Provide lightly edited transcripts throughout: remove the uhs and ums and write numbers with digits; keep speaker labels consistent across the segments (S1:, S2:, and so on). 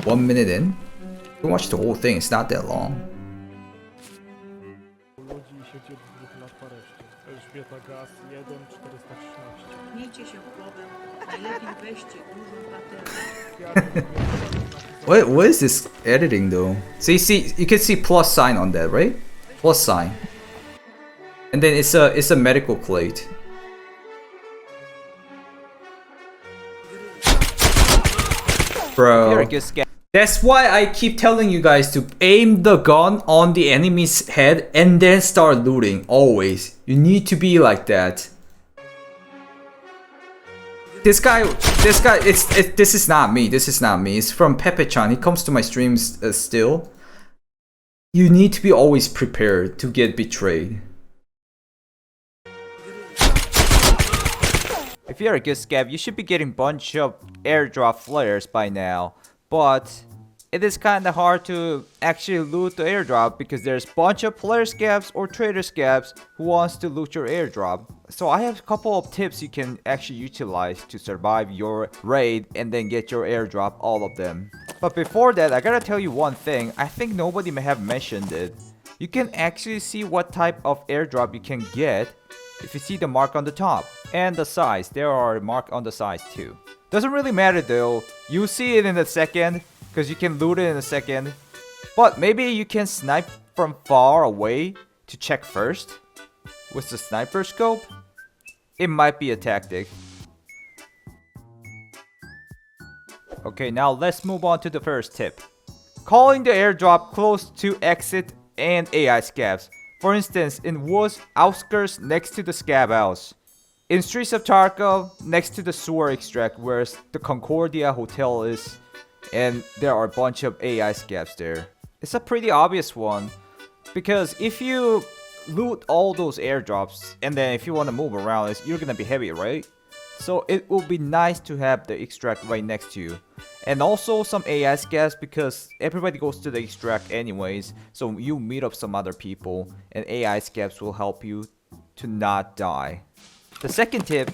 S1: 1 minute in. You watch the whole thing, it's not that long.
S2: Ludzi siedzi od 2 lat w areszcie. Elżbieta Gaz 1 413.
S3: Miejcie się w głowę. Najlepiej weźcie dużą baterię.
S1: What is this editing though? So you can see plus sign on that, right? Plus sign. And then it's a medical plate. Bro. That's why I keep telling you guys to aim the gun on the enemy's head and then start looting. Always. You need to be like that. This guy, this is not me. This is not me. It's from Pepe-chan. He comes to my streams still. You need to be always prepared to get betrayed.
S4: If you're a good scav, you should be getting bunch of airdrop flares by now. But it is kinda hard to actually loot the airdrop because there's bunch of player scavs or trader scavs who wants to loot your airdrop. So I have a couple of tips you can actually utilize to survive your raid and then get your airdrop, all of them. But before that, I gotta tell you one thing. I think nobody may have mentioned it. You can actually see what type of airdrop you can get if you see the mark on the top. And the size, there are mark on the size too. Doesn't really matter though, you'll see it in a second, because you can loot it in a second. But maybe you can snipe from far away to check first. With the sniper scope, it might be a tactic. Okay, now let's move on to the first tip. Calling the airdrop close to exit and AI scavs. For instance, in woods outskirts next to the scav house. In streets of Tarkov, next to the sewer extract where the Concordia Hotel is, and there are a bunch of AI scavs there. It's a pretty obvious one, because if you loot all those airdrops, and then if you want to move around, you're gonna be heavy, right? So it will be nice to have the extract right next to you. And also some AI scavs, because everybody goes to the extract anyways, so you meet up some other people, and AI scavs will help you to not die. The second tip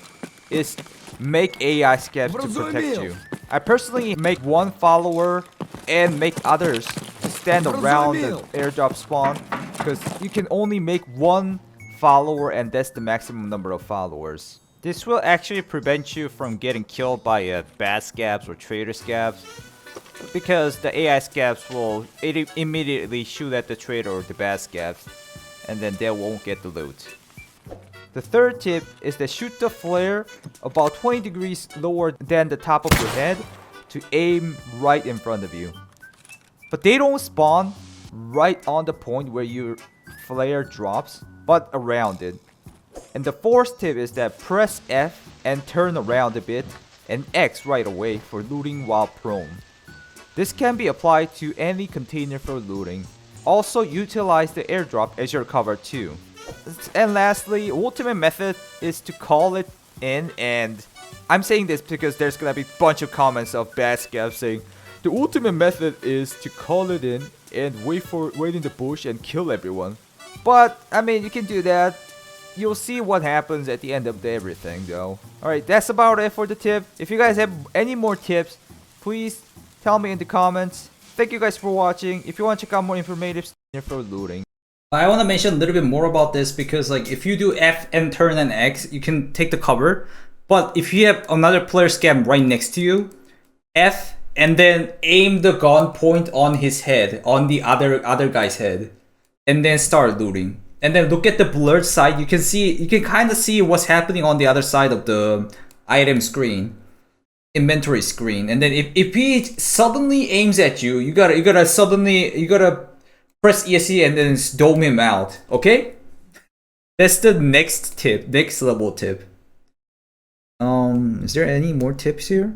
S4: is make AI scavs to protect you. I personally make one follower and make others to stand around the airdrop spawn, because you can only make one follower and that's the maximum number of followers. This will actually prevent you from getting killed by bad scavs or traitor scavs, because the AI scavs will immediately shoot at the traitor or the bad scavs, and then they won't get the loot. The third tip is to shoot the flare about 20 degrees lower than the top of your head to aim right in front of you. But they don't spawn right on the point where your flare drops, but around it. And the fourth tip is that press F and turn around a bit, and X right away for looting while prone. This can be applied to any container for looting. Also utilize the airdrop as your cover too. And lastly, ultimate method is to call it in, and I'm saying this because there's gonna be a bunch of comments of bad scavs saying the ultimate method is to call it in and wait in the bush and kill everyone. But I mean, you can do that. You'll see what happens at the end of everything though. Alright, that's about it for the tip. If you guys have any more tips, please tell me in the comments. Thank you guys for watching. If you want to check out more informative stuff for looting.
S1: I want to mention a little bit more about this because like if you do F and turn and X, you can take the cover. But if you have another player scam right next to you, F and then aim the gun point on his head, on the other guy's head, and then start looting. And then look at the blurred side. You can kind of see what's happening on the other side of the item screen, inventory screen. And then if he suddenly aims at you, you gotta press ESC and then dome him out. Okay, that's the next tip, next level tip. Is there any more tips here?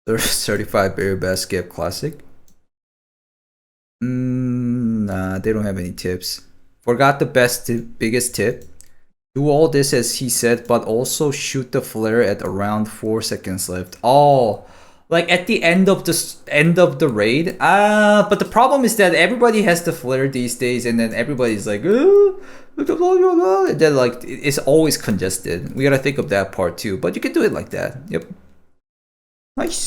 S1: There's 35 Berry Basket Classic. Nah, they don't have any tips. Forgot the best tip, biggest tip. Do all this as he said, but also shoot the flare at around 4 seconds left. Oh, like at the end of the raid. But the problem is that everybody has the flare these days, and then everybody's like, and then like it's always congested. We gotta think of that part too. But you can do it like that. Yep. Nice.